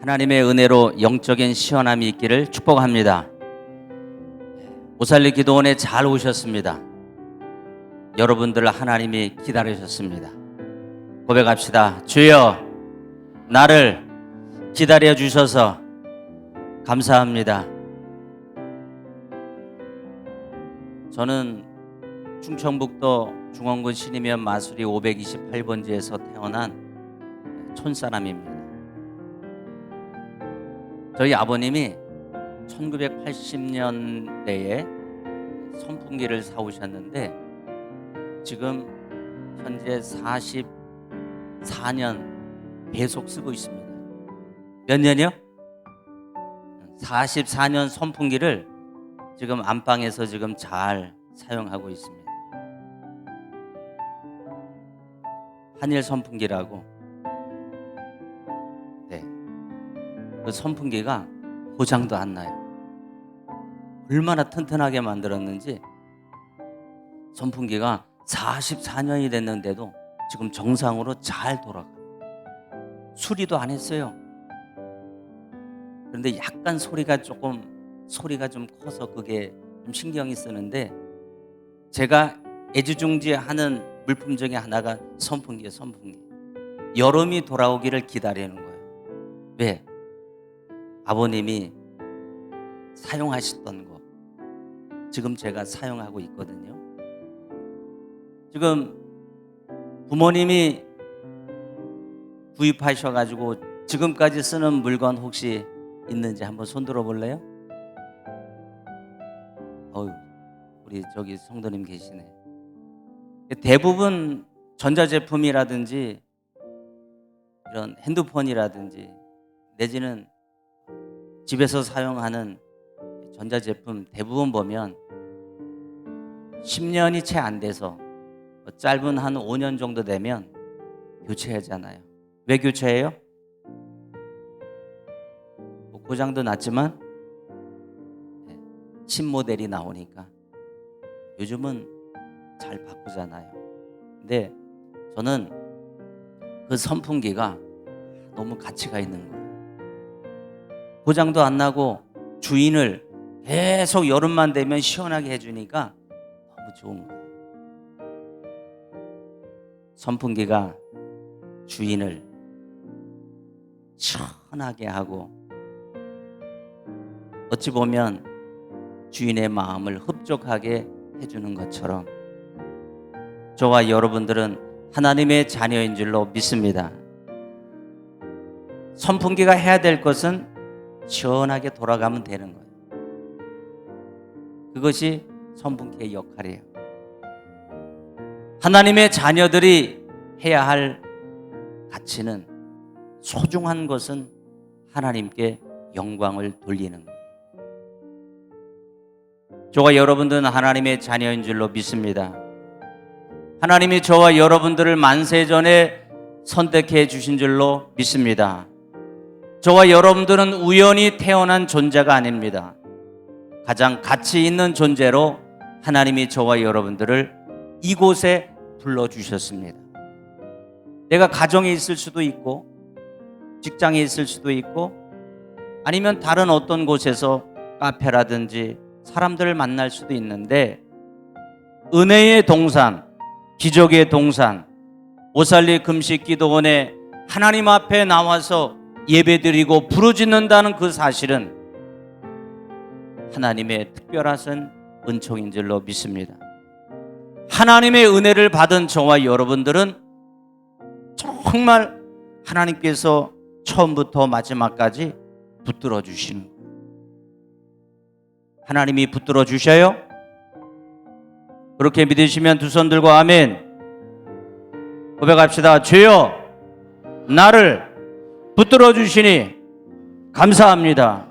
하나님의 은혜로 영적인 시원함이 있기를 축복합니다. 오살리 기도원에 잘 오셨습니다. 여러분들을 하나님이 기다리셨습니다. 고백합시다. 주여, 나를 기다려 주셔서 감사합니다. 저는 충청북도 중원군 신이면 마수리 528번지에서 태어난 촌사람입니다. 저희 아버님이 1980년대에 선풍기를 사오셨는데 지금 현재 44년 계속 쓰고 있습니다. 몇 년이요? 44년 선풍기를 지금 안방에서 지금 잘 사용하고 있습니다. 한일 선풍기라고. 네. 그 선풍기가 고장도 안 나요. 얼마나 튼튼하게 만들었는지 선풍기가 44년이 됐는데도 지금 정상으로 잘 돌아가요. 수리도 안 했어요. 그런데 약간 소리가 좀 커서 그게 좀 신경이 쓰는데 제가 애지중지하는 물품 중에 하나가 선풍기예요. 선풍기. 여름이 돌아오기를 기다리는 거예요. 왜? 아버님이 사용하셨던 거 지금 제가 사용하고 있거든요. 지금 부모님이 구입하셔가지고 지금까지 쓰는 물건 혹시 있는지 한번 손 들어볼래요? 우리 저기 성도님 계시네. 대부분 전자제품이라든지 이런 핸드폰이라든지 내지는 집에서 사용하는 전자제품 대부분 보면 10년이 채 안 돼서 짧은 한 5년 정도 되면 교체하잖아요. 왜 교체해요? 고장도 났지만 신모델이 나오니까 요즘은 잘 바꾸잖아요. 근데 저는 그 선풍기가 너무 가치가 있는 거예요. 고장도 안 나고 주인을 계속 여름만 되면 시원하게 해주니까 너무 좋은 거예요. 선풍기가 주인을 시원하게 하고 어찌 보면 주인의 마음을 흡족하게 해주는 것처럼 저와 여러분들은 하나님의 자녀인 줄로 믿습니다. 선풍기가 해야 될 것은 시원하게 돌아가면 되는 거예요. 그것이 선풍기의 역할이에요. 하나님의 자녀들이 해야 할 가치는 소중한 것은 하나님께 영광을 돌리는 거예요. 저와 여러분들은 하나님의 자녀인 줄로 믿습니다. 하나님이 저와 여러분들을 만세전에 선택해 주신 줄로 믿습니다. 저와 여러분들은 우연히 태어난 존재가 아닙니다. 가장 가치 있는 존재로 하나님이 저와 여러분들을 이곳에 불러주셨습니다. 내가 가정에 있을 수도 있고 직장에 있을 수도 있고 아니면 다른 어떤 곳에서 카페라든지 사람들을 만날 수도 있는데 은혜의 동산, 기적의 동산, 오살리 금식기도원에 하나님 앞에 나와서 예배드리고 부르짖는다는 그 사실은 하나님의 특별하신 은총인 줄로 믿습니다. 하나님의 은혜를 받은 저와 여러분들은 정말 하나님께서 처음부터 마지막까지 붙들어 주시는 거예요. 하나님이 붙들어 주셔요? 그렇게 믿으시면 두 손 들고 아멘 고백합시다. 주여, 나를 붙들어 주시니 감사합니다.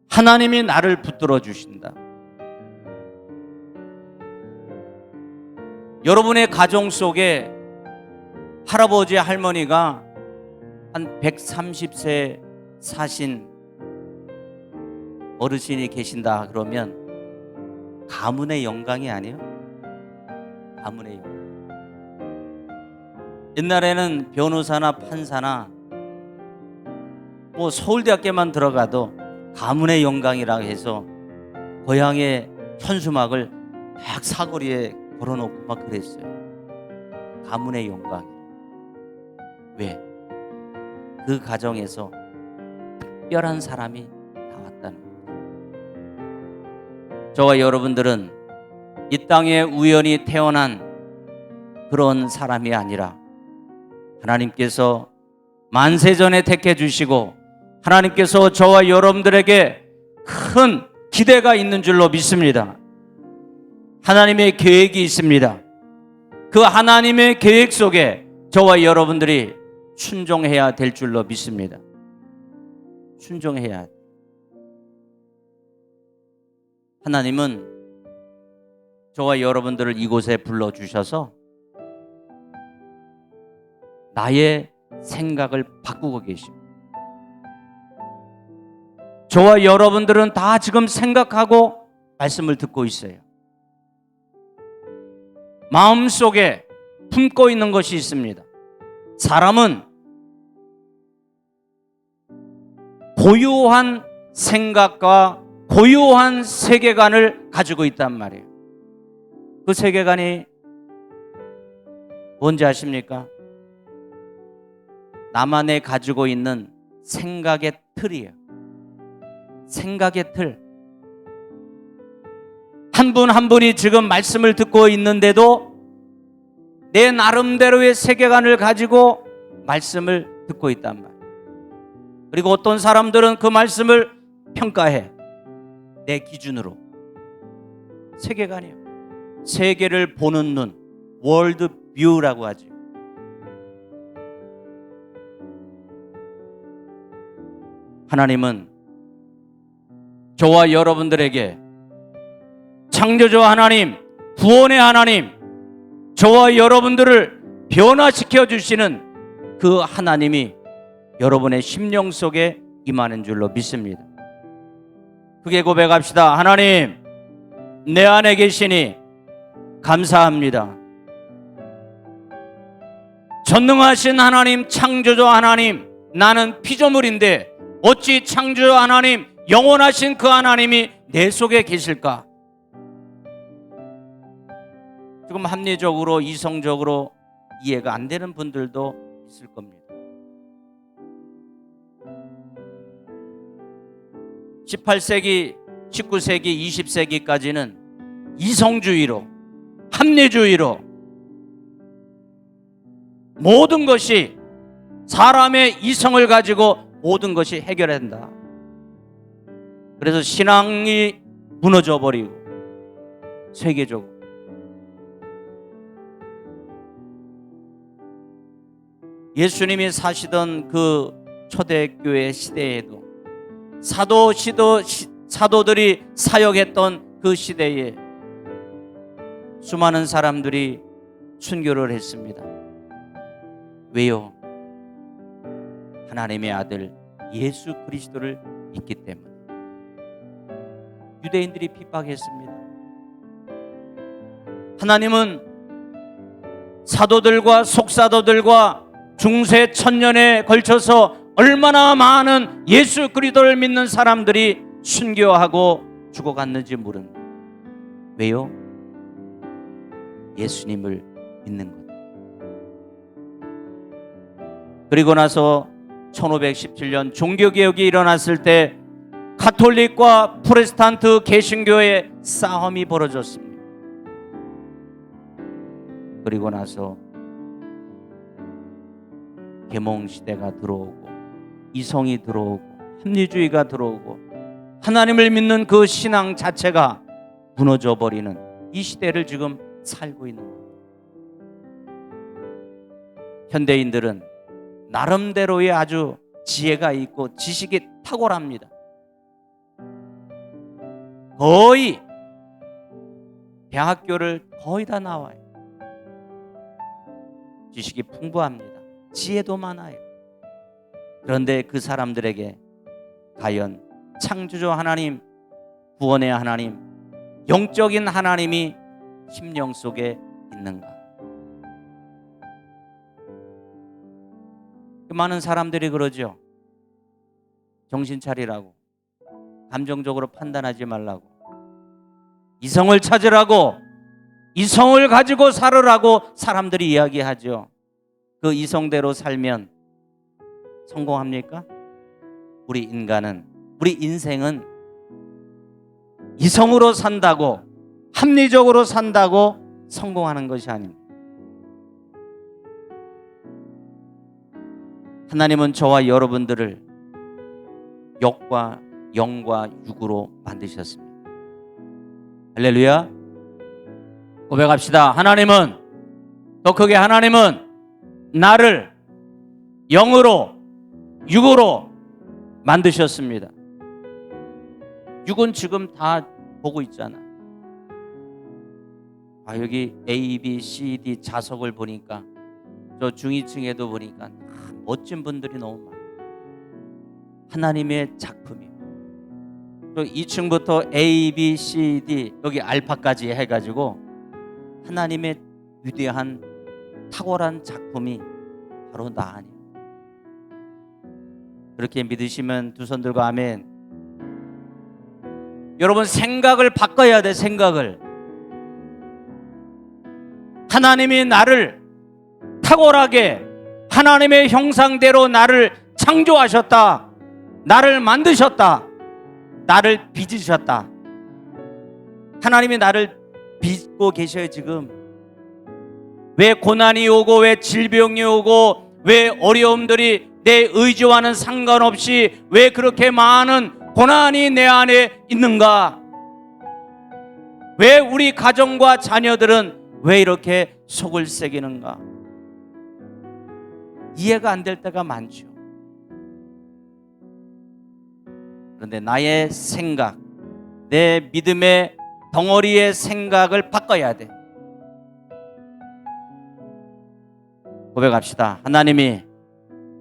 하나님이 나를 붙들어 주신다. 여러분의 가정 속에 할아버지 할머니가 한 130세 사신 어르신이 계신다 그러면 가문의 영광이 아니에요? 가문의 영광. 옛날에는 변호사나 판사나 뭐 서울대학교만 들어가도 가문의 영광이라고 해서 고향의 현수막을 막 사거리에 걸어놓고 막 그랬어요. 가문의 영광. 왜? 그 가정에서 특별한 사람이 나왔다는 거죠. 저와 여러분들은 이 땅에 우연히 태어난 그런 사람이 아니라 하나님께서 만세전에 택해 주시고 하나님께서 저와 여러분들에게 큰 기대가 있는 줄로 믿습니다. 하나님의 계획이 있습니다. 그 하나님의 계획 속에 저와 여러분들이 순종해야 될 줄로 믿습니다. 순종해야 돼. 하나님은 저와 여러분들을 이곳에 불러주셔서 나의 생각을 바꾸고 계십니다. 저와 여러분들은 다 지금 생각하고 말씀을 듣고 있어요. 마음속에 품고 있는 것이 있습니다. 사람은 고유한 생각과 고유한 세계관을 가지고 있단 말이에요. 그 세계관이 뭔지 아십니까? 나만의 가지고 있는 생각의 틀이에요. 생각의 틀. 한 분 한 분이 지금 말씀을 듣고 있는데도 내 나름대로의 세계관을 가지고 말씀을 듣고 있단 말이에요. 그리고 어떤 사람들은 그 말씀을 평가해. 내 기준으로. 세계관이에요. 세계를 보는 눈, 월드 뷰라고 하죠. 하나님은 저와 여러분들에게 창조주 하나님, 구원의 하나님, 저와 여러분들을 변화시켜 주시는 그 하나님이 여러분의 심령 속에 임하는 줄로 믿습니다. 크게 고백합시다. 하나님, 내 안에 계시니 감사합니다. 전능하신 하나님, 창조주 하나님, 나는 피조물인데 어찌 창조주 하나님, 영원하신 그 하나님이 내 속에 계실까? 지금 합리적으로 이성적으로 이해가 안 되는 분들도 있을 겁니다. 18세기, 19세기, 20세기까지는 이성주의로, 합리주의로 모든 것이 사람의 이성을 가지고 모든 것이 해결된다. 그래서 신앙이 무너져 버리고 세계적으로 예수님이 사시던 그 초대교회 시대에도 사도들이 사역했던 그 시대에 수많은 사람들이 순교를 했습니다. 왜요? 하나님의 아들 예수 그리스도를 믿기 때문에. 유대인들이 핍박했습니다. 하나님은 사도들과 속사도들과 중세 천년에 걸쳐서 얼마나 많은 예수 그리스도를 믿는 사람들이 순교하고 죽어갔는지 모릅니다. 왜요? 예수님을 믿는 것. 그리고 나서 1517년 종교개혁이 일어났을 때 가톨릭과 프로테스탄트 개신교의 싸움이 벌어졌습니다. 그리고 나서 계몽시대가 들어오고 이성이 들어오고 합리주의가 들어오고 하나님을 믿는 그 신앙 자체가 무너져 버리는 이 시대를 지금 살고 있는 겁니다. 현대인들은 나름대로의 아주 지혜가 있고 지식이 탁월합니다. 거의 대학교를 거의 다 나와요. 지식이 풍부합니다. 지혜도 많아요. 그런데 그 사람들에게 과연 창조주 하나님, 구원의 하나님, 영적인 하나님이 심령 속에 있는가? 많은 사람들이 그러죠. 정신 차리라고, 감정적으로 판단하지 말라고, 이성을 찾으라고, 이성을 가지고 살으라고 사람들이 이야기하죠. 그 이성대로 살면 성공합니까? 우리 인간은, 우리 인생은 이성으로 산다고, 합리적으로 산다고 성공하는 것이 아닙니다. 하나님은 저와 여러분들을 역과 영과 육으로 만드셨습니다. 할렐루야. 고백합시다. 하나님은, 더 크게, 하나님은 나를 영으로, 육으로 만드셨습니다. 육은 지금 다 보고 있잖아. 여기 A, B, C, D 좌석을 보니까, 저 중위층에도 보니까 멋진 분들이 너무 많아요. 하나님의 작품이에요. 또 2층부터 A, B, C, D 여기 알파까지 해가지고 하나님의 위대한 탁월한 작품이 바로 나 아니에요. 그렇게 믿으시면 두 손 들고 아멘. 여러분, 생각을 바꿔야 돼. 생각을. 하나님이 나를 탁월하게 하나님의 형상대로 나를 창조하셨다. 나를 만드셨다. 나를 빚으셨다. 하나님이 나를 빚고 계셔요. 지금 왜 고난이 오고, 왜 질병이 오고, 왜 어려움들이 내 의지와는 상관없이 왜 그렇게 많은 고난이 내 안에 있는가? 왜 우리 가정과 자녀들은 왜 이렇게 속을 새기는가? 이해가 안 될 때가 많죠. 그런데 나의 생각, 내 믿음의 덩어리의 생각을 바꿔야 돼. 고백합시다. 하나님이,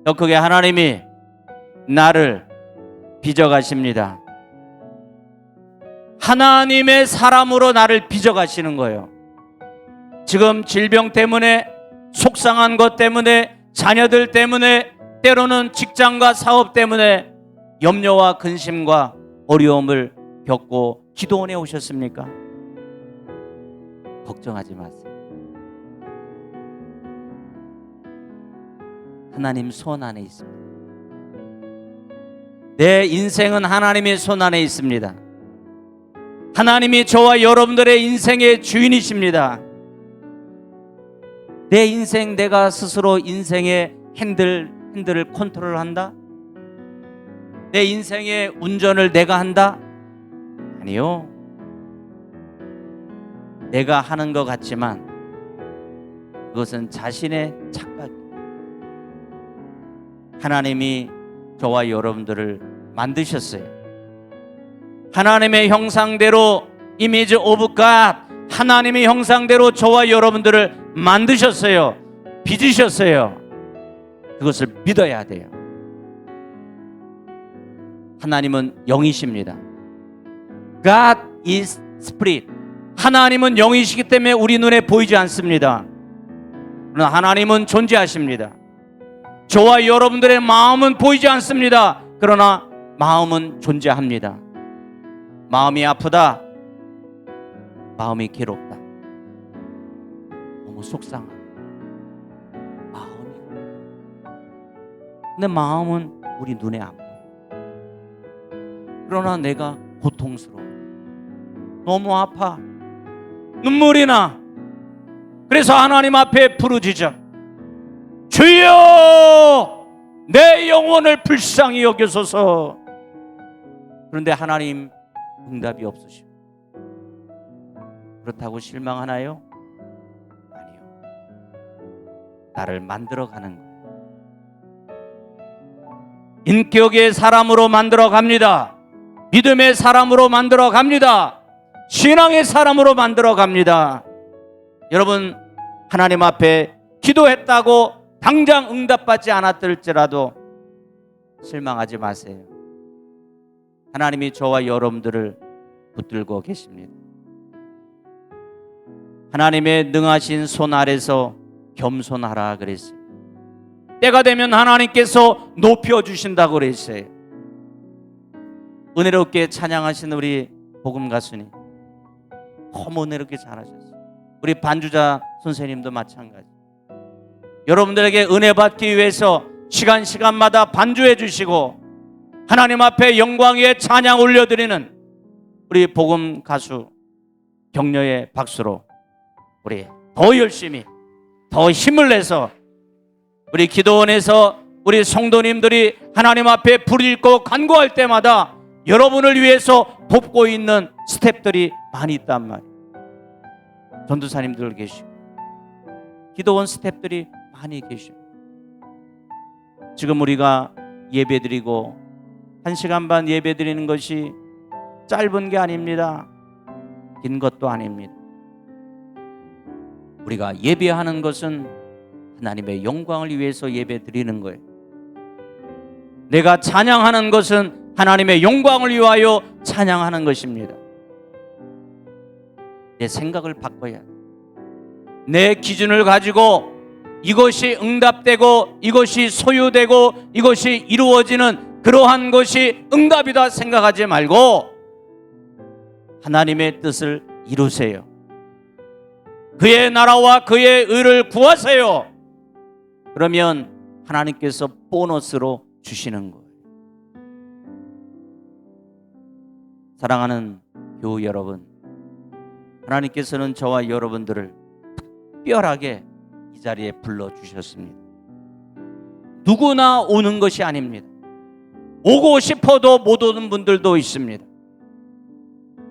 더 크게, 하나님이 나를 빚어가십니다. 하나님의 사람으로 나를 빚어가시는 거예요. 지금 질병 때문에, 속상한 것 때문에, 자녀들 때문에, 때로는 직장과 사업 때문에 염려와 근심과 어려움을 겪고 기도원에 오셨습니까? 걱정하지 마세요. 하나님 손 안에 있습니다. 내 인생은 하나님의 손 안에 있습니다. 하나님이 저와 여러분들의 인생의 주인이십니다. 내 인생, 내가 스스로 인생의 핸들을 컨트롤한다? 내 인생의 운전을 내가 한다? 아니요. 내가 하는 것 같지만 그것은 자신의 착각이에요. 하나님이 저와 여러분들을 만드셨어요. 하나님의 형상대로, 이미지 오브 갓, 하나님의 형상대로 저와 여러분들을 만드셨어요. 빚으셨어요. 그것을 믿어야 돼요. 하나님은 영이십니다. God is Spirit. 하나님은 영이시기 때문에 우리 눈에 보이지 않습니다. 그러나 하나님은 존재하십니다. 저와 여러분들의 마음은 보이지 않습니다. 그러나 마음은 존재합니다. 마음이 아프다, 마음이 괴롭다, 너무 속상하다, 마음이. 근데 마음은 우리 눈에 안 보여. 그러나 내가 고통스러워, 너무 아파, 눈물이 나. 그래서 하나님 앞에 부르짖어. 주여, 내 영혼을 불쌍히 여기소서. 그런데 하나님 응답이 없으시고, 그렇다고 실망하나요? 아니요. 나를 만들어가는 거예요. 인격의 사람으로 만들어 갑니다. 믿음의 사람으로 만들어 갑니다. 신앙의 사람으로 만들어 갑니다. 여러분, 하나님 앞에 기도했다고 당장 응답받지 않았을지라도 실망하지 마세요. 하나님이 저와 여러분들을 붙들고 계십니다. 하나님의 능하신 손 아래서 겸손하라 그랬어요. 때가 되면 하나님께서 높여주신다고 그랬어요. 은혜롭게 찬양하신 우리 복음 가수님 너무 은혜롭게 잘하셨어요. 우리 반주자 선생님도 마찬가지. 여러분들에게 은혜 받기 위해서 시간마다 반주해 주시고 하나님 앞에 영광의 찬양 올려드리는 우리 복음 가수 격려의 박수로 우리 더 열심히 더 힘을 내서 우리 기도원에서 우리 성도님들이 하나님 앞에 부르짖고 간구할 때마다 여러분을 위해서 돕고 있는 스태프들이 많이 있단 말이에요. 전도사님들 계시고 기도원 스태프들이 많이 계시고 지금 우리가 예배드리고 1시간 반 예배드리는 것이 짧은 게 아닙니다. 긴 것도 아닙니다. 우리가 예배하는 것은 하나님의 영광을 위해서 예배드리는 거예요. 내가 찬양하는 것은 하나님의 영광을 위하여 찬양하는 것입니다. 내 생각을 바꿔야 돼. 내 기준을 가지고 이것이 응답되고 이것이 소유되고 이것이 이루어지는 그러한 것이 응답이다 생각하지 말고 하나님의 뜻을 이루세요. 그의 나라와 그의 의를 구하세요. 그러면 하나님께서 보너스로 주시는 거예요. 사랑하는 교우 여러분, 하나님께서는 저와 여러분들을 특별하게 이 자리에 불러주셨습니다. 누구나 오는 것이 아닙니다. 오고 싶어도 못 오는 분들도 있습니다.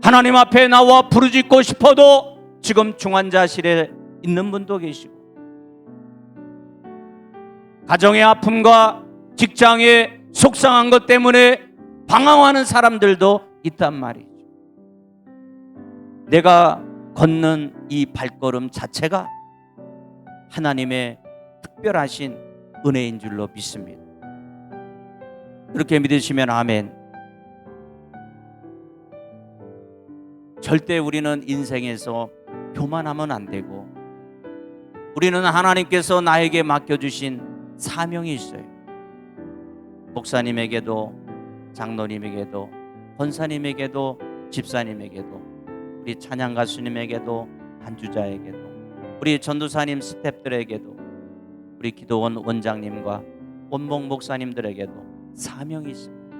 하나님 앞에 나와 부르짖고 싶어도 지금 중환자실에 있는 분도 계시고 가정의 아픔과 직장의 속상한 것 때문에 방황하는 사람들도 있단 말이죠. 내가 걷는 이 발걸음 자체가 하나님의 특별하신 은혜인 줄로 믿습니다. 그렇게 믿으시면 아멘. 절대 우리는 인생에서 교만하면 안 되고 우리는 하나님께서 나에게 맡겨주신 사명이 있어요. 목사님에게도 장로님에게도 권사님에게도 집사님에게도 우리 찬양 가수님에게도 반주자에게도 우리 전도사님 스태프들에게도 우리 기도원 원장님과 원목 목사님들에게도 사명이 있습니다.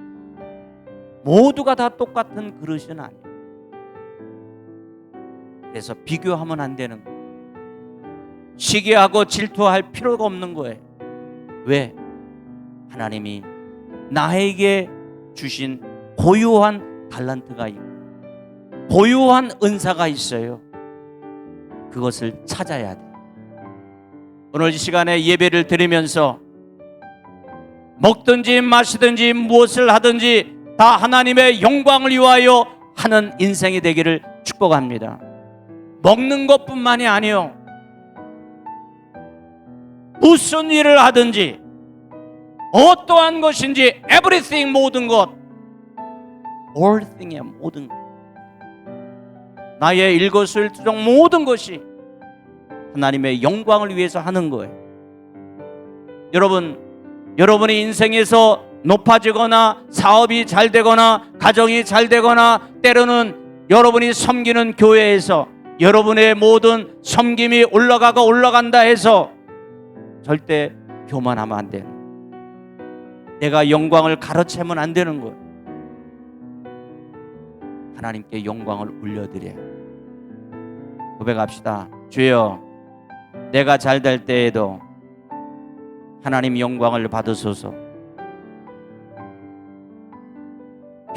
모두가 다 똑같은 그릇은 아니에요. 그래서 비교하면 안 되는 거예요. 시기하고 질투할 필요가 없는 거예요. 왜? 하나님이 나에게 주신 고유한 달란트가 있고 고유한 은사가 있어요. 그것을 찾아야 돼요. 오늘 이 시간에 예배를 드리면서 먹든지 마시든지 무엇을 하든지 다 하나님의 영광을 위하여 하는 인생이 되기를 축복합니다. 먹는 것뿐만이 아니요, 무슨 일을 하든지 어떠한 것인지 everything, 모든 것, all thing이야. 모든 것, 나의 일거수일투족 모든 것이 하나님의 영광을 위해서 하는 거예요. 여러분이 인생에서 높아지거나 사업이 잘 되거나 가정이 잘 되거나 때로는 여러분이 섬기는 교회에서 여러분의 모든 섬김이 올라간다 해서 절대 교만하면 안 되는 거예요. 내가 영광을 가로채면 안 되는 거예요. 하나님께 영광을 올려드려요. 고백합시다. 주여, 내가 잘 될 때에도 하나님 영광을 받으소서.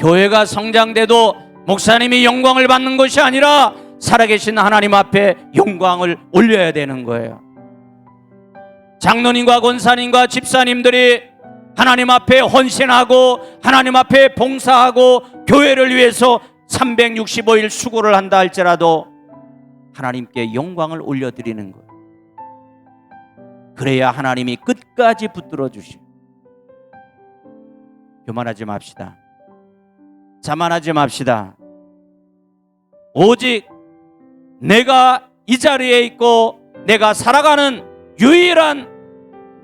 교회가 성장돼도 목사님이 영광을 받는 것이 아니라 살아계신 하나님 앞에 영광을 올려야 되는 거예요. 장로님과 권사님과 집사님들이 하나님 앞에 헌신하고 하나님 앞에 봉사하고 교회를 위해서 365일 수고를 한다 할지라도 하나님께 영광을 올려드리는 거예요. 그래야 하나님이 끝까지 붙들어 주시고. 교만하지 맙시다. 자만하지 맙시다. 오직 내가 이 자리에 있고 내가 살아가는 유일한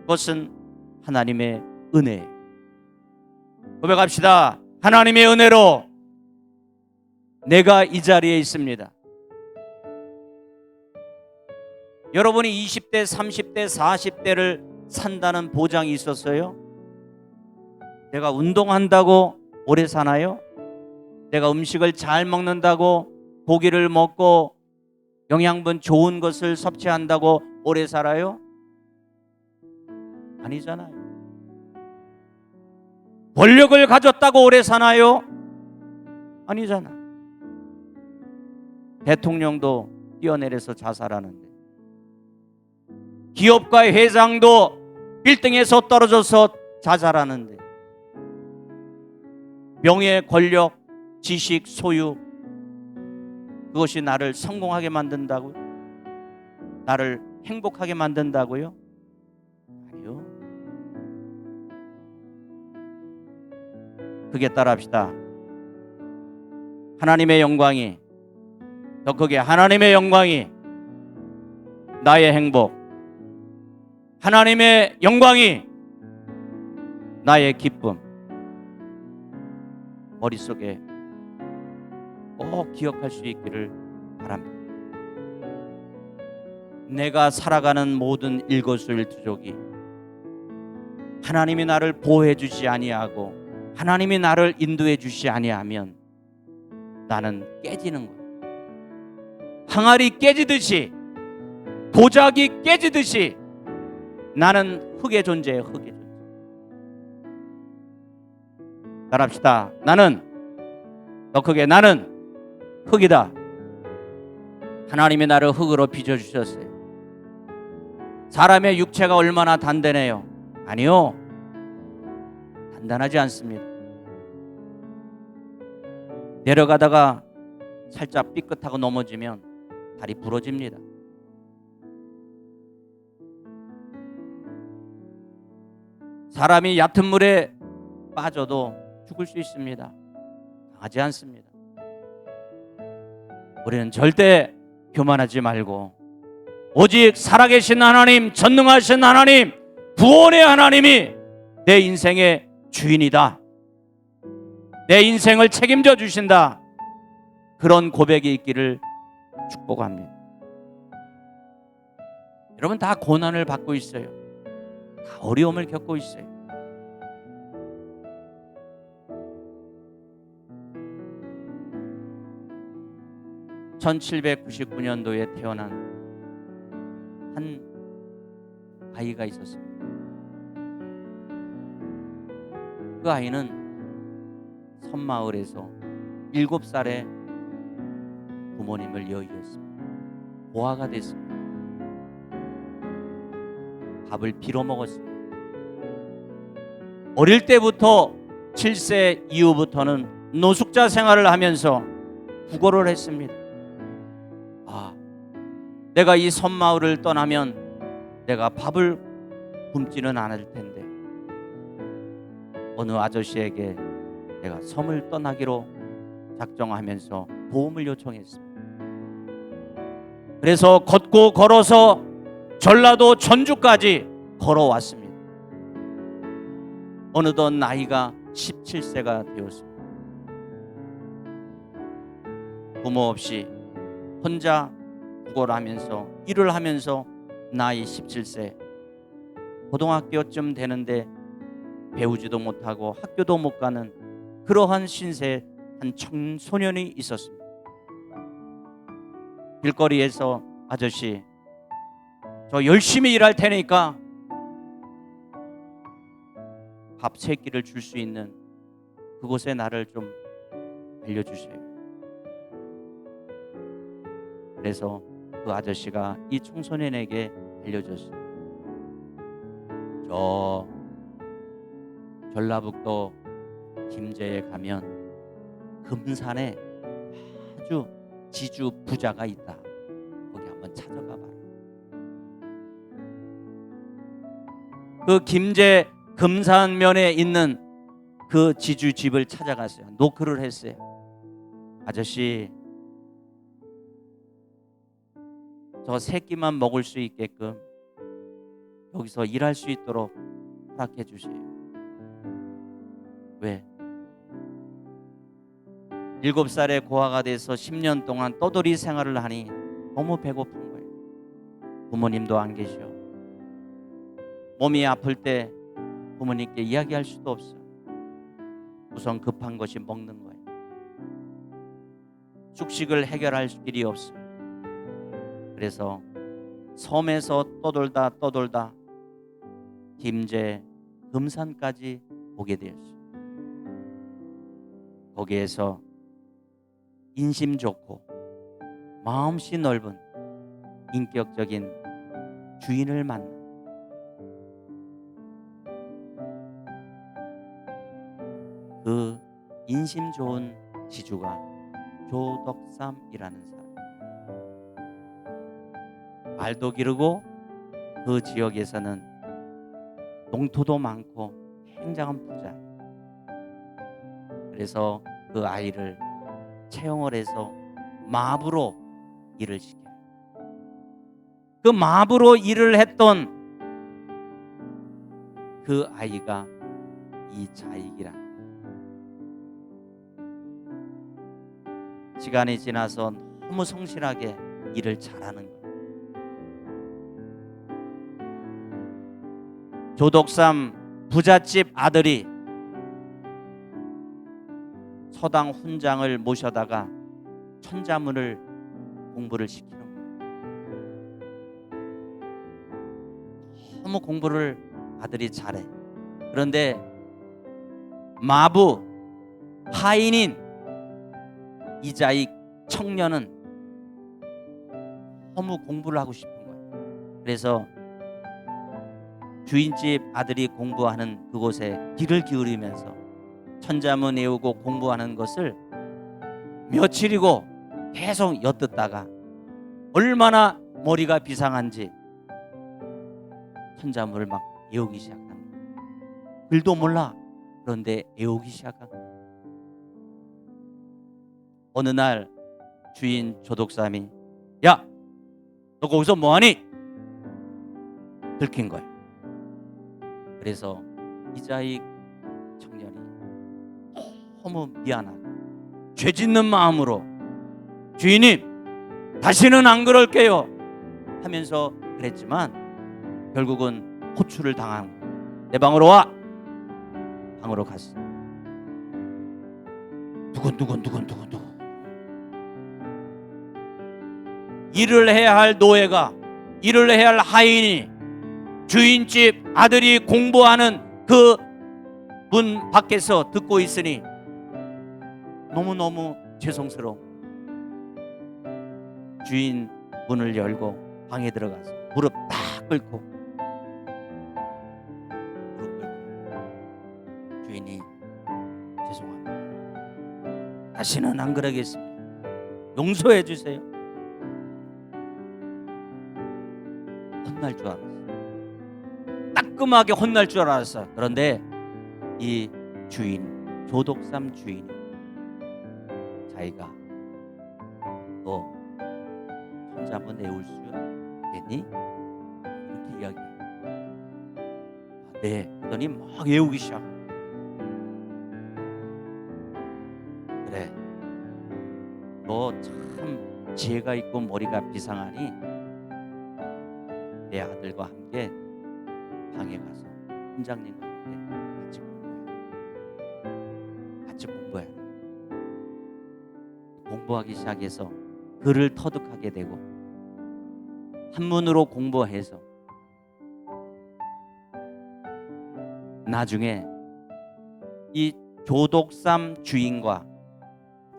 것은 하나님의 은혜예요. 고백합시다. 하나님의 은혜로 내가 이 자리에 있습니다. 여러분이 20대, 30대, 40대를 산다는 보장이 있었어요? 내가 운동한다고 오래 사나요? 내가 음식을 잘 먹는다고, 고기를 먹고 영양분 좋은 것을 섭취한다고 오래 살아요? 아니잖아요. 권력을 가졌다고 오래 사나요? 아니잖아. 대통령도 뛰어내려서 자살하는데, 기업가의 회장도 빌딩에서 떨어져서 자살하는데, 명예, 권력, 지식, 소유, 그것이 나를 성공하게 만든다고요? 나를 행복하게 만든다고요? 아니요. 그게 따라합시다. 하나님의 영광이, 더 크게 하나님의 영광이 나의 행복, 하나님의 영광이 나의 기쁨, 머릿속에 꼭 기억할 수 있기를 바랍니다. 내가 살아가는 모든 일거수일투족이 하나님이 나를 보호해 주지 아니하고 하나님이 나를 인도해 주지 아니하면 나는 깨지는 거예요. 항아리 깨지듯이, 도자기 깨지듯이 나는 흙의 존재예요. 흙의 존재. 따라합시다. 나는, 더 크게, 나는 흙이다. 하나님이 나를 흙으로 빚어주셨어요. 사람의 육체가 얼마나 단단해요? 아니요, 단단하지 않습니다. 내려가다가 살짝 삐끗하고 넘어지면 다리 부러집니다. 사람이 얕은 물에 빠져도 죽을 수 있습니다. 강하지 않습니다. 우리는 절대 교만하지 말고 오직 살아계신 하나님, 전능하신 하나님, 구원의 하나님이 내 인생의 주인이다, 내 인생을 책임져 주신다, 그런 고백이 있기를 축복합니다. 여러분 다 고난을 받고 있어요. 다 어려움을 겪고 있어요. (1799년도에) 태어난 한 아이가 있었습니다. 그 아이는 섬마을에서 7살에 부모님을 여의었습니다. 고아가 됐습니다. 밥을 빌어먹었습니다. 어릴 때부터 7세 이후부터는 노숙자 생활을 하면서 구걸을 했습니다. 내가 이 섬마을을 떠나면 내가 밥을 굶지는 않을 텐데 어느 아저씨에게 내가 섬을 떠나기로 작정하면서 도움을 요청했습니다. 그래서 걷고 걸어서 전라도 전주까지 걸어왔습니다. 어느덧 나이가 17세가 되었습니다. 부모 없이 혼자 구걸하면서 일을 하면서 나이 17세, 고등학교쯤 되는데 배우지도 못하고 학교도 못 가는 그러한 신세 한 청소년이 있었습니다. 길거리에서 아저씨, 저 열심히 일할 테니까 밥 3끼를 줄 수 있는 그곳에 나를 좀 알려주세요. 그래서 그 아저씨가 이 청소년에게 알려줬어요. 저 전라북도 김제에 가면 금산에 아주 지주 부자가 있다. 거기 한번 찾아가 봐라. 그 김제 금산면에 있는 그 지주 집을 찾아갔어요. 노크를 했어요. 아저씨, 저 3끼만 먹을 수 있게끔 여기서 일할 수 있도록 허락해 주세요. 왜? 7살에 고아가 돼서 10년 동안 떠돌이 생활을 하니 너무 배고픈 거예요. 부모님도 안 계셔. 몸이 아플 때 부모님께 이야기할 수도 없어. 우선 급한 것이 먹는 거예요. 숙식을 해결할 길이 없어. 그래서 섬에서 떠돌다 김제 금산까지 오게 되었어요. 거기에서 인심 좋고 마음씨 넓은 인격적인 주인을 만나 그 인심 좋은 지주가 조덕삼이라는 사람. 말도 기르고 그 지역에서는 농토도 많고 굉장한 부자. 그래서 그 아이를 채용을 해서 마부로 일을 시켜요. 그 마부로 일을 했던 그 아이가 이자익이라. 시간이 지나서 너무 성실하게 일을 잘하는 거예요. 조덕삼 부잣집 아들이 서당 훈장을 모셔다가 천자문을 공부를 시키는 거예요. 너무 공부를 아들이 잘해. 그런데 마부 하인인 이자익 청년은 너무 공부를 하고 싶은 거예요. 그래서 주인집 아들이 공부하는 그곳에 귀를 기울이면서 천자문 외우고 공부하는 것을 며칠이고 계속 엿듣다가 얼마나 머리가 비상한지 천자문을 막 외우기 시작합니다. 글도 몰라. 그런데 외우기 시작한 거예요. 어느 날 주인 조덕삼이 야, 너 거기서 뭐하니? 들킨 거예요. 그래서 이자익 청년이 너무 미안하고 죄 짓는 마음으로 주인님 다시는 안 그럴게요 하면서 그랬지만 결국은 호출을 당한 거예요. 내 방으로 와. 방으로 갔어. 두근두근 일을 해야 할 노예가, 일을 해야 할 하인이 주인집 아들이 공부하는 그 문 밖에서 듣고 있으니 너무너무 죄송스러워. 주인 문을 열고 방에 들어가서 무릎 딱 꿇고 주인이 죄송합니다. 다시는 안 그러겠습니다. 용서해 주세요. 혼날 줄 알았어. 따끔하게 혼날 줄 알았어. 그런데 이 주인, 조덕삼 주인이 자기가 너 천자문 외울 수 있겠니? 그렇게 이야기해. 네. 그러더니 막 외우기 시작. 그래, 너 참 지혜가 있고 머리가 비상하니 내 아들과 함께 방에 가서 훈장님과 함께 같이 공부해. 공부하기 시작해서 글을 터득하게 되고 한문으로 공부해서 나중에 이 조덕삼 주인과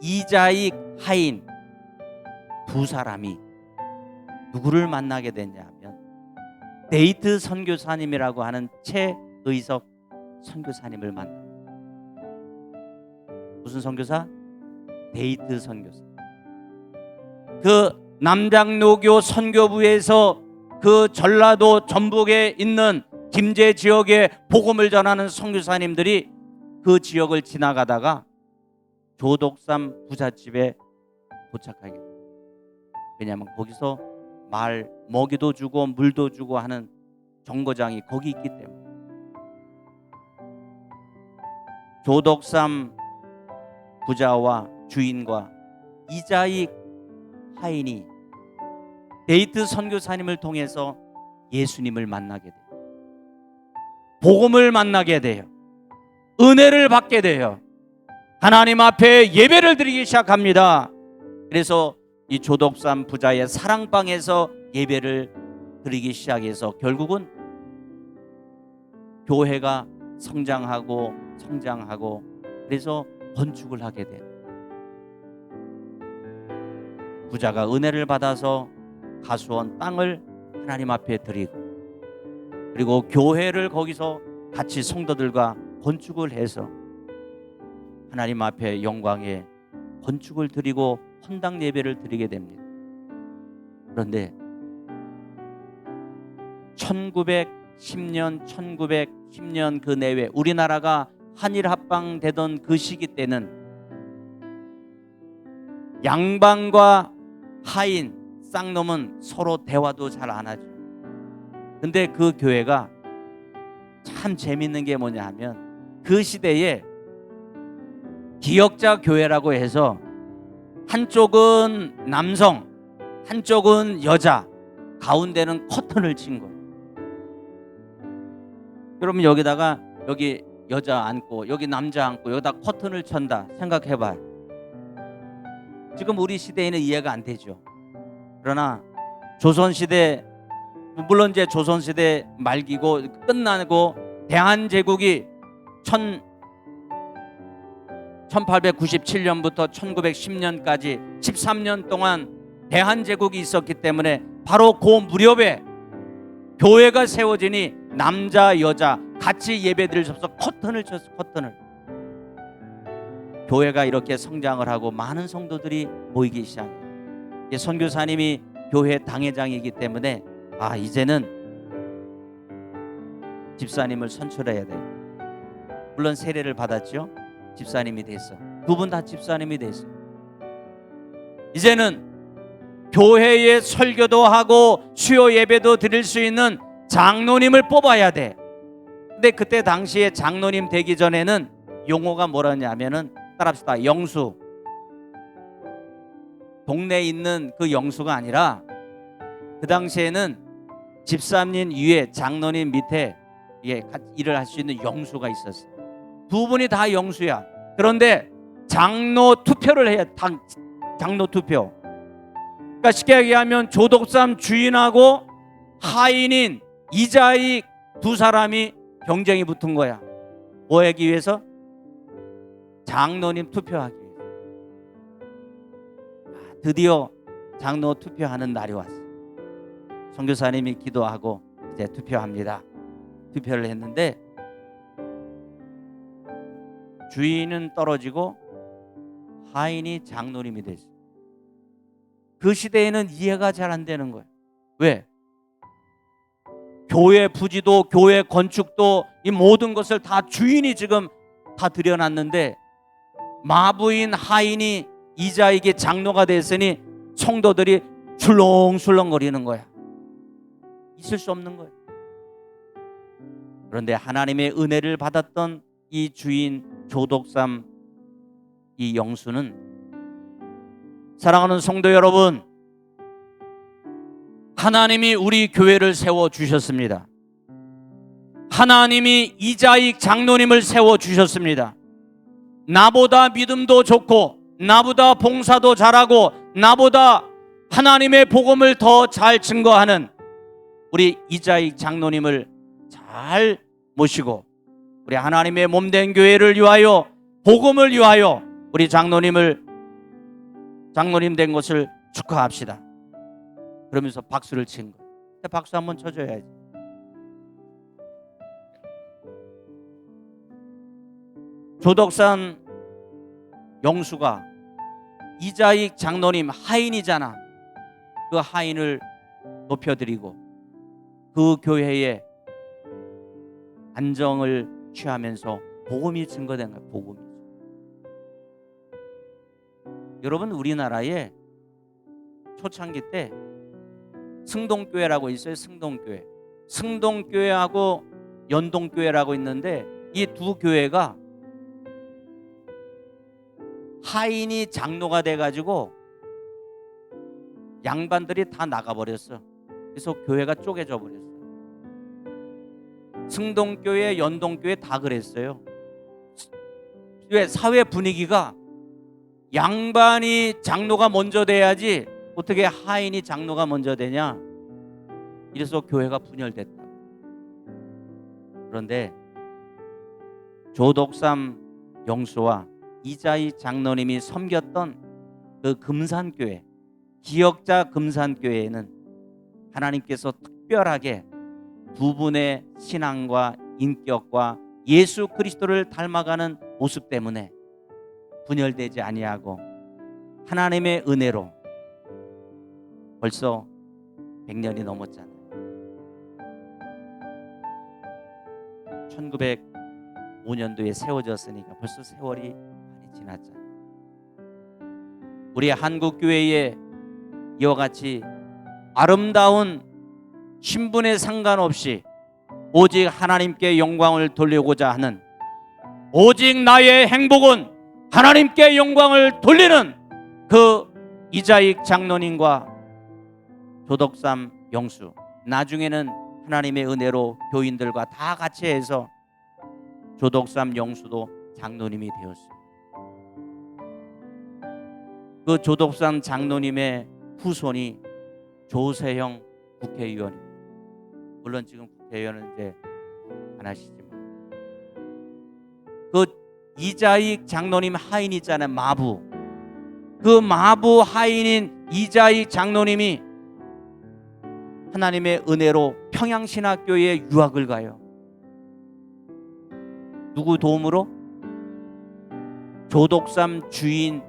이자익 하인 두 사람이 누구를 만나게 됐냐면 데이트 선교사님이라고 하는 최의석 선교사님을 만나. 무슨 선교사? 데이트 선교사. 그 남장로교 선교부에서 그 전라도 전북에 있는 김제 지역에 복음을 전하는 선교사님들이 그 지역을 지나가다가 조덕삼 부잣집에 도착하게 돼요. 왜냐하면 거기서 말 먹이도 주고 물도 주고 하는 정거장이 거기 있기 때문에. 조덕삼 부자와 주인과 이자익 하인이 데이트 선교사님을 통해서 예수님을 만나게 돼요. 복음을 만나게 돼요. 은혜를 받게 돼요. 하나님 앞에 예배를 드리기 시작합니다. 그래서 이 조독산 부자의 사랑방에서 예배를 드리기 시작해서 결국은 교회가 성장하고 그래서 건축을 하게 돼요. 부자가 은혜를 받아서 가수원 땅을 하나님 앞에 드리고, 그리고 교회를 거기서 같이 성도들과 건축을 해서 하나님 앞에 영광의 건축을 드리고 헌당 예배를 드리게 됩니다. 그런데 1910년 그 내외, 우리나라가 한일 합방되던 그 시기 때는 양반과 하인, 쌍놈은 서로 대화도 잘 안 하죠. 근데 그 교회가 참 재밌는 게 뭐냐 하면, 그 시대에 기역자 교회라고 해서 한쪽은 남성, 한쪽은 여자, 가운데는 커튼을 친 거예요. 그러면 여기다가 여기 여자 앉고 여기 남자 앉고 여기다 커튼을 쳤다 생각해봐요. 지금 우리 시대에는 이해가 안 되죠. 그러나 조선시대, 물론 이제 조선시대 말기고 끝나고 대한제국이 1897년부터 1910년까지 13년 동안 대한제국이 있었기 때문에 바로 그 무렵에 교회가 세워지니 남자 여자 같이 예배드릴 수 없어 커튼을 쳤어. 커튼을. 교회가 이렇게 성장을 하고 많은 성도들이 모이기 시작해요. 선교사님이 교회 당회장이기 때문에 이제는 집사님을 선출해야 돼요. 물론 세례를 받았죠. 집사님이 됐어. 두 분 다 집사님이 됐어요. 이제는 교회에 설교도 하고 수요 예배도 드릴 수 있는 장로님을 뽑아야 돼. 근데 그때 당시에 장로님 되기 전에는 용어가 뭐라냐면은, 따라합시다. 영수. 동네에 있는 그 영수가 아니라 그 당시에는 집사님 위에 장로님 밑에 일을 할 수 있는 영수가 있었어요. 두 분이 다 영수야. 그런데 장로 투표를 해야 돼. 장로 투표. 그러니까 쉽게 얘기하면 조독삼 주인하고 하인인 이자익 두 사람이 경쟁이 붙은 거야. 뭐 하기 위해서? 장로님 투표하기 위해서. 드디어 장로 투표하는 날이 왔어. 선교사님이 기도하고 이제 투표합니다. 투표를 했는데 주인은 떨어지고 하인이 장로님이 됐어. 그 시대에는 이해가 잘 안 되는 거예요. 왜? 교회 부지도 교회 건축도 이 모든 것을 다 주인이 지금 다 들여놨는데 마부인 하인이 이자에게 장로가 됐으니 성도들이 술렁술렁거리는 거야. 있을 수 없는 거예요. 그런데 하나님의 은혜를 받았던 이 주인 조독삼 이 영수는, 사랑하는 성도 여러분, 하나님이 우리 교회를 세워주셨습니다. 하나님이 이자익 장로님을 세워주셨습니다. 나보다 믿음도 좋고 나보다 봉사도 잘하고 나보다 하나님의 복음을 더 잘 증거하는 우리 이자익 장로님을 잘 모시고 우리 하나님의 몸된 교회를 위하여, 복음을 위하여 우리 장로님 된 것을 축하합시다. 그러면서 박수를 친 거예요. 박수 한번 쳐줘야지. 조덕산 영수가 이자익 장로님 하인이잖아. 그 하인을 높여드리고 그 교회에 안정을 취하면서 복음이 증거된 거예요. 복음이. 여러분, 우리나라에 초창기 때 승동교회라고 있어요. 승동교회. 승동교회하고 연동교회라고 있는데 이 두 교회가 하인이 장로가 돼가지고 양반들이 다 나가버렸어. 그래서 교회가 쪼개져 버렸어. 승동교회, 연동교회 다 그랬어요. 왜? 사회 분위기가 양반이 장로가 먼저 돼야지 어떻게 하인이 장로가 먼저 되냐, 이래서 교회가 분열됐다. 그런데 조덕삼 영수와 이자희 장로님이 섬겼던 그 금산교회, 기역자 금산교회에는 하나님께서 특별하게 두 분의 신앙과 인격과 예수 그리스도를 닮아가는 모습 때문에 분열되지 아니하고 하나님의 은혜로 벌써 100년이 넘었잖아요. 1905년도에 세워졌으니까 벌써 세월이 많이 지났잖아요. 우리 한국교회에 이와 같이 아름다운 신분에 상관없이 오직 하나님께 영광을 돌리고자 하는, 오직 나의 행복은 하나님께 영광을 돌리는 그 이자익 장로님과 조덕삼 영수, 나중에는 하나님의 은혜로 교인들과 다 같이 해서 조덕삼 영수도 장로님이 되었어요. 그 조덕삼 장로님의 후손이 조세형 국회의원입니다. 물론 지금 국회의원은 이제 안 하시지만, 그 이자익 장로님 하인 있잖아요, 마부. 그 마부 하인인 이자익 장로님이 하나님의 은혜로 평양신학교에 유학을 가요. 누구 도움으로? 조덕삼 주인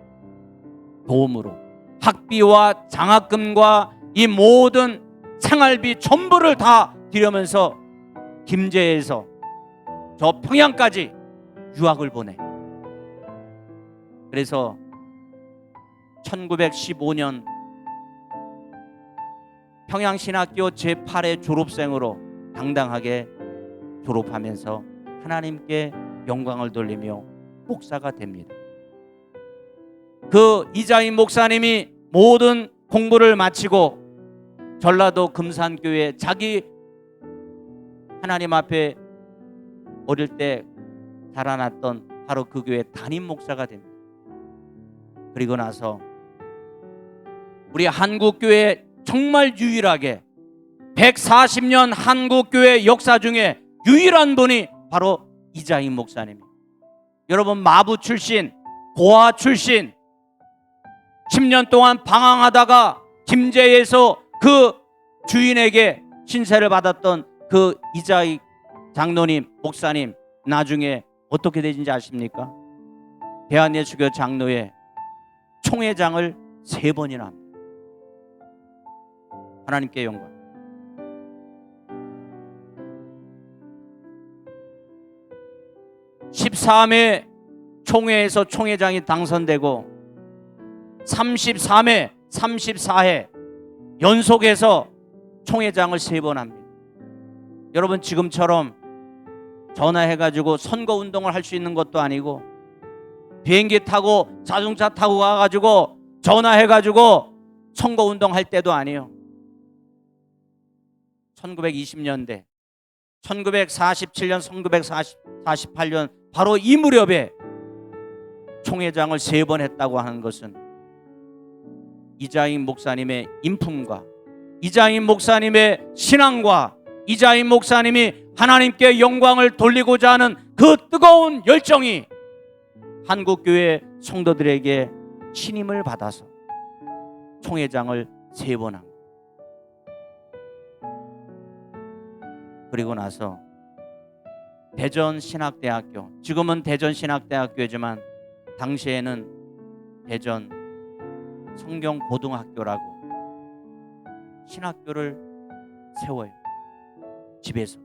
도움으로. 학비와 장학금과 이 모든 생활비 전부를 다 들여면서 김제에서 저 평양까지 유학을 보내. 그래서 1915년 평양신학교 제8회 졸업생으로 당당하게 졸업하면서 하나님께 영광을 돌리며 목사가 됩니다. 그 이자인 목사님이 모든 공부를 마치고 전라도 금산교회, 자기 하나님 앞에 어릴 때 자라났던 바로 그 교회 담임 목사가 됩니다. 그리고 나서 우리 한국교회 정말 유일하게 140년 한국교회 역사 중에 유일한 분이 바로 이자인 목사님입니다. 여러분, 마부 출신, 고아 출신, 10년 동안 방황하다가 김제에서 그 주인에게 신세를 받았던 그 이자익 장로님, 목사님, 나중에 어떻게 되신지 아십니까? 대한예수교 장로회 총회장을 3번이나 합니다. 하나님께 영광. (13회) 총회에서 총회장이 당선되고 33회, 34회 연속해서 총회장을 3번 합니다. 여러분, 지금처럼 전화해가지고 선거운동을 할 수 있는 것도 아니고, 비행기 타고 자동차 타고 가가지고 전화해가지고 선거운동 할 때도 아니에요. 1920년대, 1947년, 1948년 바로 이 무렵에 총회장을 3번 했다고 하는 것은 이자인 목사님의 인품과 이자인 목사님의 신앙과 이자인 목사님이 하나님께 영광을 돌리고자 하는 그 뜨거운 열정이 한국교회 성도들에게 신임을 받아서 총회장을 3번 한 거예요. 그리고 나서 대전신학대학교, 지금은 대전신학대학교지만 당시에는 대전 성경고등학교라고 신학교를 세워요. 집에서.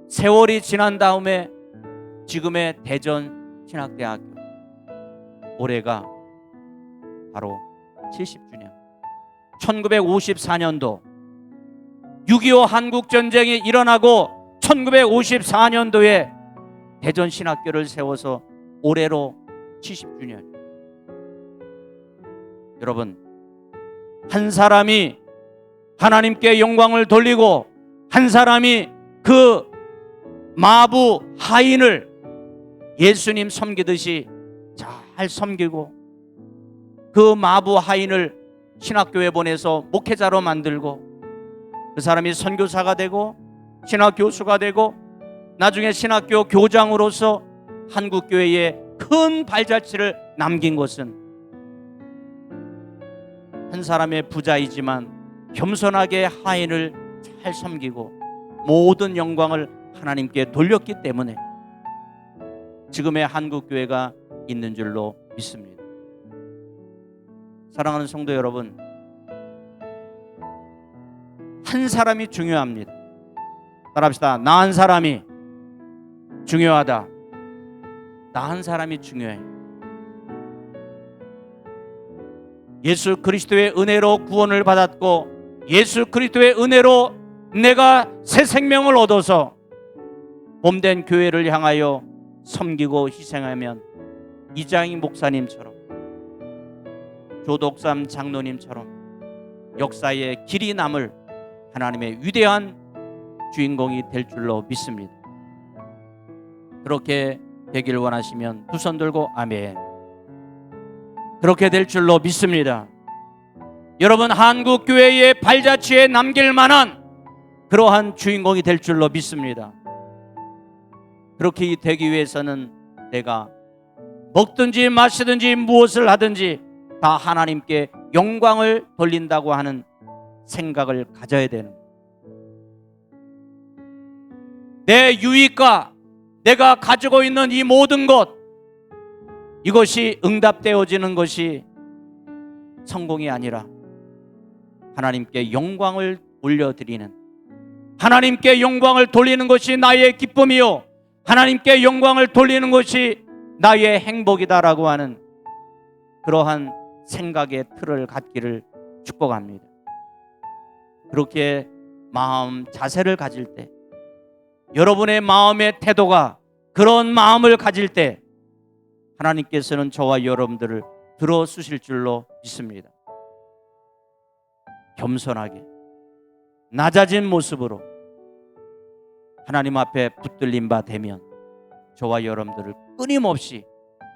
세월이 지난 다음에 지금의 대전신학대학교, 올해가 바로 70주년. 1954년도 6.25 한국전쟁이 일어나고 1954년도에 대전신학교를 세워서 올해로 70주년. 여러분, 한 사람이 하나님께 영광을 돌리고 한 사람이 그 마부 하인을 예수님 섬기듯이 잘 섬기고 그 마부 하인을 신학교에 보내서 목회자로 만들고 그 사람이 선교사가 되고 신학교수가 되고 나중에 신학교 교장으로서 한국교회에 큰 발자취를 남긴 것은 한 사람의 부자이지만 겸손하게 하인을 잘 섬기고 모든 영광을 하나님께 돌렸기 때문에 지금의 한국교회가 있는 줄로 믿습니다. 사랑하는 성도 여러분, 한 사람이 중요합니다. 따라합시다. 나 한 사람이 중요하다. 나 한 사람이 중요해. 예수 그리스도의 은혜로 구원을 받았고 예수 그리스도의 은혜로 내가 새 생명을 얻어서 몸된 교회를 향하여 섬기고 희생하면 이장희 목사님처럼 조덕삼 장로님처럼 역사의 길이 남을 하나님의 위대한 주인공이 될 줄로 믿습니다. 그렇게 되길 원하시면 두 손 들고 아멘. 그렇게 될 줄로 믿습니다. 여러분, 한국교회의 발자취에 남길 만한 그러한 주인공이 될 줄로 믿습니다. 그렇게 되기 위해서는 내가 먹든지 마시든지 무엇을 하든지 다 하나님께 영광을 돌린다고 하는 생각을 가져야 되는 거예요. 내 유익과 내가 가지고 있는 이 모든 것, 이것이 응답되어지는 것이 성공이 아니라 하나님께 영광을 올려드리는, 하나님께 영광을 돌리는 것이 나의 기쁨이요 하나님께 영광을 돌리는 것이 나의 행복이다라고 하는 그러한 생각의 틀을 갖기를 축복합니다. 그렇게 마음 자세를 가질 때, 여러분의 마음의 태도가 그런 마음을 가질 때 하나님께서는 저와 여러분들을 들어주실 줄로 믿습니다. 겸손하게 낮아진 모습으로 하나님 앞에 붙들린 바 되면 저와 여러분들을 끊임없이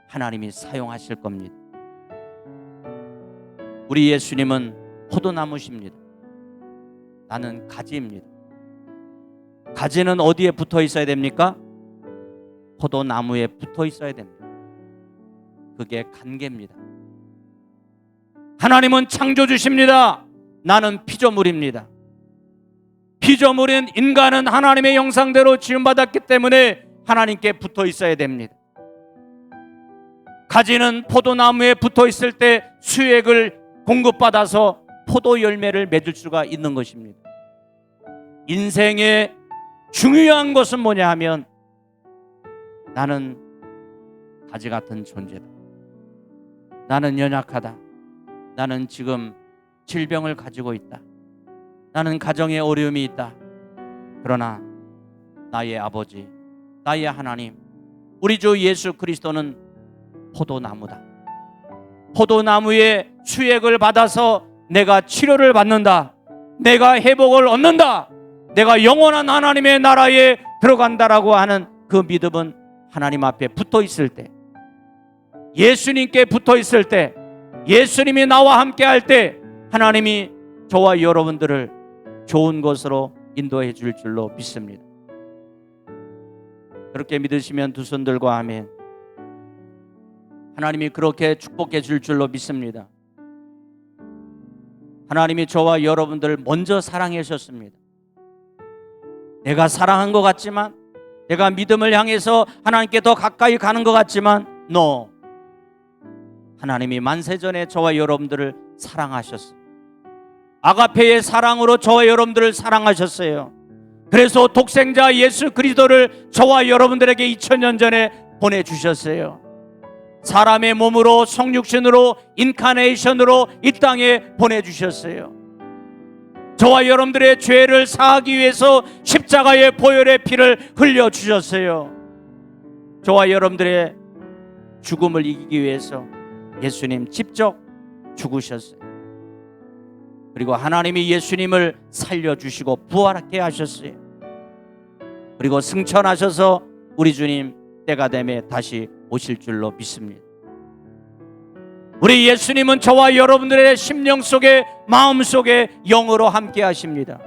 하나님이 사용하실 겁니다. 우리 예수님은 포도나무십니다. 나는 가지입니다. 가지는 어디에 붙어 있어야 됩니까? 포도나무에 붙어 있어야 됩니다. 그게 관계입니다. 하나님은 창조주십니다. 나는 피조물입니다. 피조물인 인간은 하나님의 형상대로 지음받았기 때문에 하나님께 붙어 있어야 됩니다. 가지는 포도나무에 붙어 있을 때 수액을 공급받아서 포도 열매를 맺을 수가 있는 것입니다. 인생의 중요한 것은 뭐냐 하면 나는 가지 같은 존재다. 나는 연약하다. 나는 지금 질병을 가지고 있다. 나는 가정에 어려움이 있다. 그러나 나의 아버지, 나의 하나님, 우리 주 예수 그리스도는 포도나무다. 포도나무의 수액을 받아서 내가 치료를 받는다. 내가 회복을 얻는다. 내가 영원한 하나님의 나라에 들어간다라고 하는 그 믿음은 하나님 앞에 붙어 있을 때, 예수님께 붙어 있을 때, 예수님이 나와 함께 할 때 하나님이 저와 여러분들을 좋은 것으로 인도해 줄 줄로 믿습니다. 그렇게 믿으시면 두 손 들고 아멘. 하나님이 그렇게 축복해 줄 줄로 믿습니다. 하나님이 저와 여러분들을 먼저 사랑해 주셨습니다. 내가 사랑한 것 같지만, 내가 믿음을 향해서 하나님께 더 가까이 가는 것 같지만 no. 하나님이 만세전에 저와 여러분들을 사랑하셨습니다. 아가페의 사랑으로 저와 여러분들을 사랑하셨어요. 그래서 독생자 예수 그리스도를 저와 여러분들에게 2000년 전에 보내주셨어요. 사람의 몸으로, 성육신으로, 인카네이션으로 이 땅에 보내주셨어요. 저와 여러분들의 죄를 사하기 위해서 십자가의 보혈의 피를 흘려주셨어요. 저와 여러분들의 죽음을 이기기 위해서 예수님 직접 죽으셨어요. 그리고 하나님이 예수님을 살려주시고 부활하게 하셨어요. 그리고 승천하셔서 우리 주님 때가 되매 다시 오실 줄로 믿습니다. 우리 예수님은 저와 여러분들의 심령 속에, 마음 속에 영으로 함께 하십니다.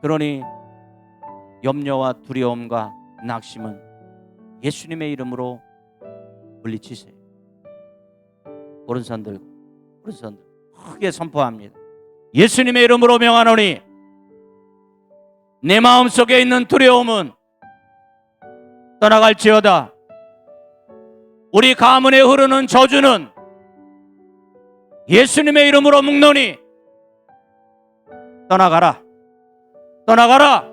그러니 염려와 두려움과 낙심은 예수님의 이름으로 물리치세요. 오른손 들고, 오른손 들고 크게 선포합니다. 예수님의 이름으로 명하노니 내 마음 속에 있는 두려움은 떠나갈지어다. 우리 가문에 흐르는 저주는 예수님의 이름으로 묵노니 떠나가라, 떠나가라.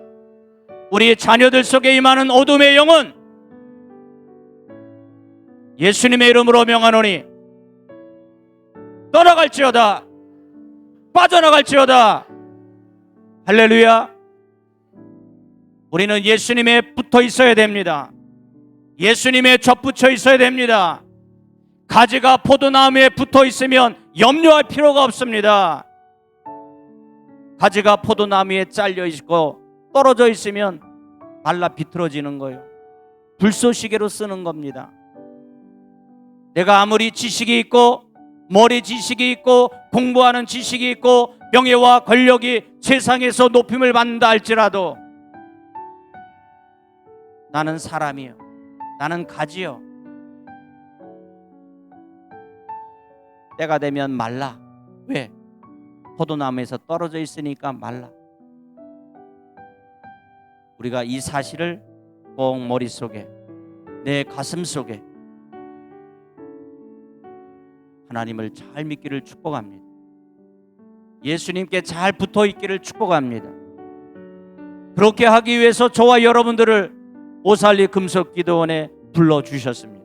우리 자녀들 속에 임하는 어둠의 영은 예수님의 이름으로 명하노니 떠나갈지어다, 빠져나갈지어다. 할렐루야. 우리는 예수님에 붙어 있어야 됩니다. 예수님에 접붙여 있어야 됩니다. 가지가 포도나무에 붙어 있으면 염려할 필요가 없습니다. 가지가 포도나무에 잘려 있고 떨어져 있으면 말라 비틀어지는 거예요. 불쏘시개로 쓰는 겁니다. 내가 아무리 지식이 있고 머리 지식이 있고 공부하는 지식이 있고 명예와 권력이 세상에서 높임을 받는다 할지라도 나는 사람이요, 나는 가지요, 때가 되면 말라. 왜? 포도나무에서 떨어져 있으니까 말라. 우리가 이 사실을 꼭 머릿속에, 내 가슴 속에 하나님을 잘 믿기를 축복합니다. 예수님께 잘 붙어 있기를 축복합니다. 그렇게 하기 위해서 저와 여러분들을 오살리 금속기도원에 불러주셨습니다.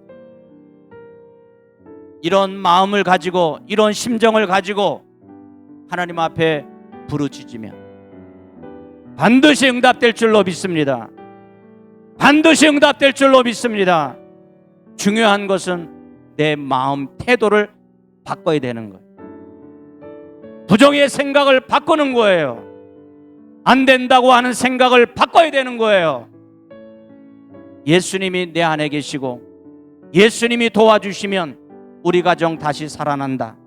이런 마음을 가지고, 이런 심정을 가지고 하나님 앞에 부르짖으면 반드시 응답될 줄로 믿습니다. 반드시 응답될 줄로 믿습니다. 중요한 것은 내 마음 태도를 바꿔야 되는 거예요. 부정의 생각을 바꾸는 거예요. 안 된다고 하는 생각을 바꿔야 되는 거예요. 예수님이 내 안에 계시고 예수님이 도와주시면 우리 가정 다시 살아난다.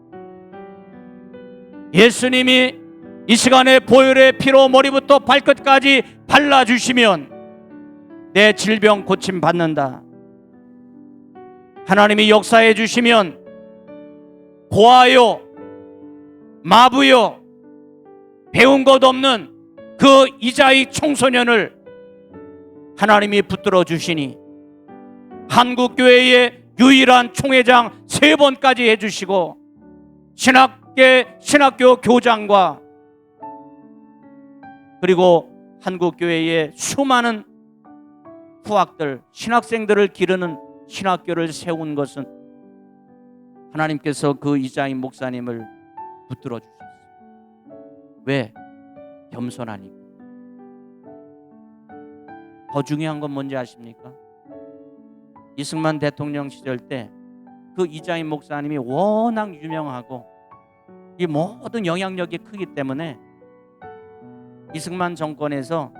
예수님이 이 시간에 보혈의 피로 머리부터 발끝까지 발라주시면 내 질병 고침 받는다. 하나님이 역사해 주시면 고아요, 마부요, 배운 것 없는 그 이자익 청소년을 하나님이 붙들어 주시니 한국교회의 유일한 총회장 3번까지 해주시고 신학교 교장과 그리고 한국교회의 수많은 후학들, 신학생들을 기르는 신학교를 세운 것은 하나님께서 그 이자임 목사님을 붙들어 주셨어요. 왜? 겸손하니까. 더 중요한 건 뭔지 아십니까? 이승만 대통령 시절 때 그 이자임 목사님이 워낙 유명하고 이 모든 영향력이 크기 때문에 이승만 정권에서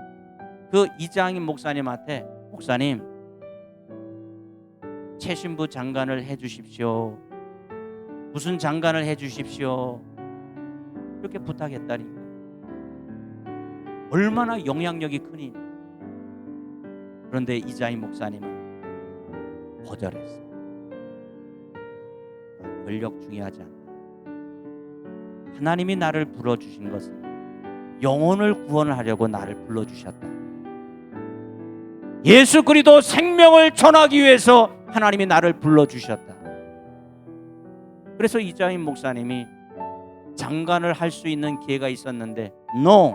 그 이자임 목사님한테 목사님 최신부 장관을 해주십시오. 무슨 장관을 해주십시오. 이렇게 부탁했다니까. 얼마나 영향력이 크니. 그런데 이자임 목사님은 거절했어요. 권력 중요하지 않다. 하나님이 나를 불러주신 것은 영혼을 구원하려고 나를 불러주셨다. 예수 그리스도 생명을 전하기 위해서 하나님이 나를 불러주셨다. 그래서 이자임 목사님이 장관을 할 수 있는 기회가 있었는데 NO!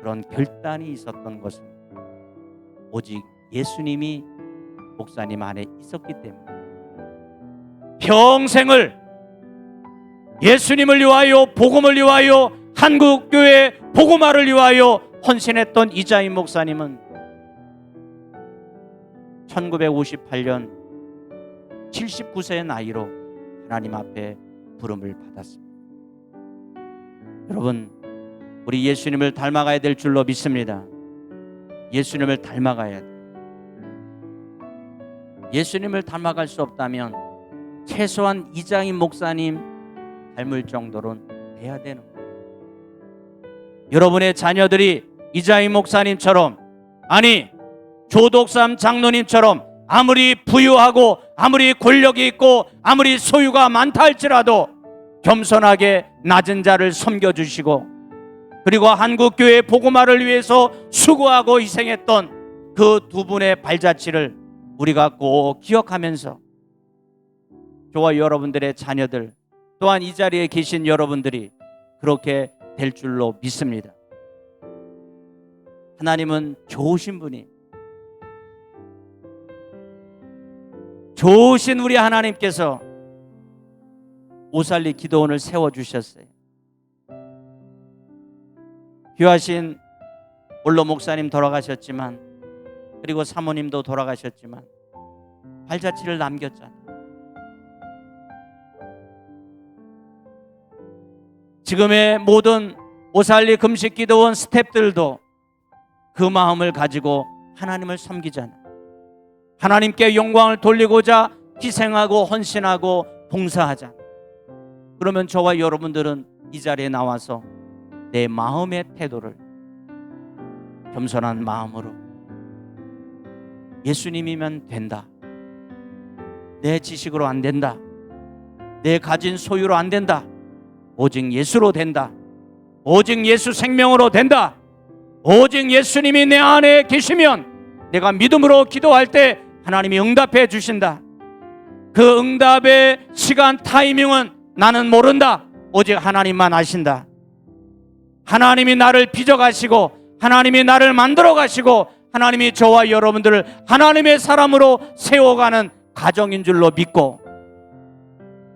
그런 결단이 있었던 것은 오직 예수님이 목사님 안에 있었기 때문에 평생을 예수님을 위하여, 복음을 위하여, 한국교회 복음화를 위하여 헌신했던 이자임 목사님은 1958년 79세의 나이로 하나님 앞에 부름을 받았습니다. 여러분, 우리 예수님을 닮아가야 될 줄로 믿습니다. 예수님을 닮아가야 돼요. 예수님을 닮아갈 수 없다면 최소한 이장희 목사님 닮을 정도로는 돼야 되는 거예요. 여러분의 자녀들이 이장희 목사님처럼, 아니 조덕삼 장로님처럼 아무리 부유하고 아무리 권력이 있고 아무리 소유가 많다 할지라도 겸손하게 낮은 자를 섬겨주시고, 그리고 한국교회 복음화를 위해서 수고하고 희생했던 그 두 분의 발자취를 우리가 꼭 기억하면서 저와 여러분들의 자녀들, 또한 이 자리에 계신 여러분들이 그렇게 될 줄로 믿습니다. 하나님은 좋으신 분이, 좋으신 우리 하나님께서 오살리 기도원을 세워주셨어요. 귀하신 올로 목사님 돌아가셨지만, 그리고 사모님도 돌아가셨지만 발자취를 남겼잖아요. 지금의 모든 오살리 금식기도원 스태프들도 그 마음을 가지고 하나님을 섬기잖아요. 하나님께 영광을 돌리고자 희생하고 헌신하고 봉사하자. 그러면 저와 여러분들은 이 자리에 나와서 내 마음의 태도를 겸손한 마음으로, 예수님이면 된다, 내 지식으로 안 된다, 내 가진 소유로 안 된다, 오직 예수로 된다, 오직 예수 생명으로 된다, 오직 예수님이 내 안에 계시면 내가 믿음으로 기도할 때 하나님이 응답해 주신다. 그 응답의 시간 타이밍은 나는 모른다. 오직 하나님만 아신다. 하나님이 나를 빚어가시고 하나님이 나를 만들어 가시고 하나님이 저와 여러분들을 하나님의 사람으로 세워가는 가정인 줄로 믿고,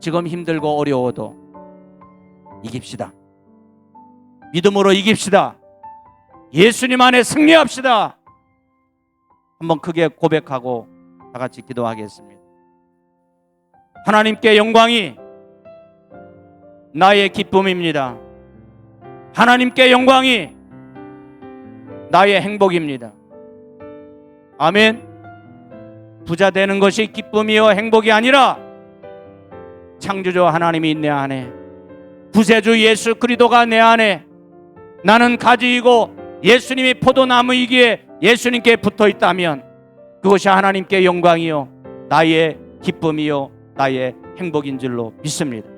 지금 힘들고 어려워도 이깁시다. 믿음으로 이깁시다. 예수님 안에 승리합시다. 한번 크게 고백하고 다 같이 기도하겠습니다. 하나님께 영광이 나의 기쁨입니다. 하나님께 영광이 나의 행복입니다. 아멘. 부자 되는 것이 기쁨이요 행복이 아니라 창조주 하나님이 내 안에, 구세주 예수 그리스도가 내 안에, 나는 가지이고 예수님이 포도나무이기에 예수님께 붙어 있다면 그것이 하나님께 영광이요 나의 기쁨이요 나의 행복인 줄로 믿습니다.